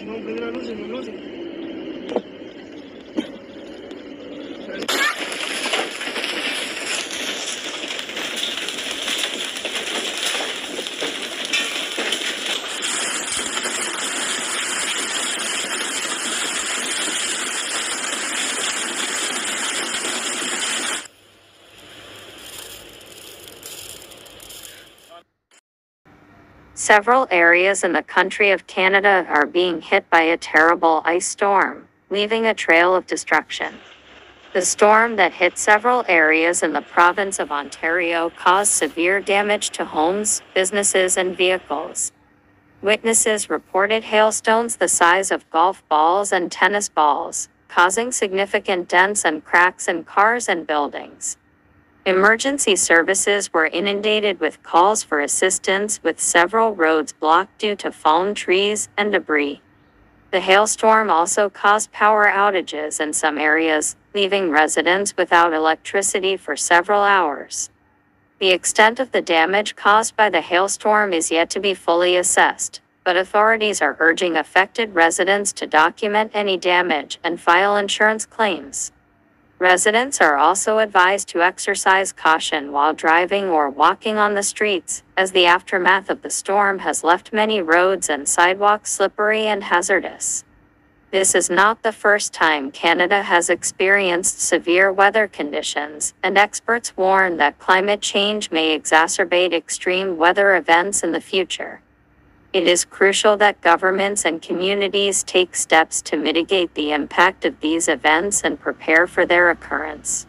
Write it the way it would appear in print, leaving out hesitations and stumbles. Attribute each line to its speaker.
Speaker 1: No, prende las luces, las luces.
Speaker 2: Several areas in the country of Canada are being hit by a terrible ice storm, leaving a trail of destruction. The storm that hit several areas in the province of Ontario caused severe damage to homes, businesses, and vehicles. Witnesses reported hailstones the size of golf balls and tennis balls, causing significant dents and cracks in cars and buildings. Emergency services were inundated with calls for assistance, with several roads blocked due to fallen trees and debris. The hailstorm also caused power outages in some areas, leaving residents without electricity for several hours. The extent of the damage caused by the hailstorm is yet to be fully assessed, but authorities are urging affected residents to document any damage and file insurance claims. Residents are also advised to exercise caution while driving or walking on the streets, as the aftermath of the storm has left many roads and sidewalks slippery and hazardous. This is not the first time Canada has experienced severe weather conditions, and experts warn that climate change may exacerbate extreme weather events in the future. It is crucial that governments and communities take steps to mitigate the impact of these events and prepare for their occurrence.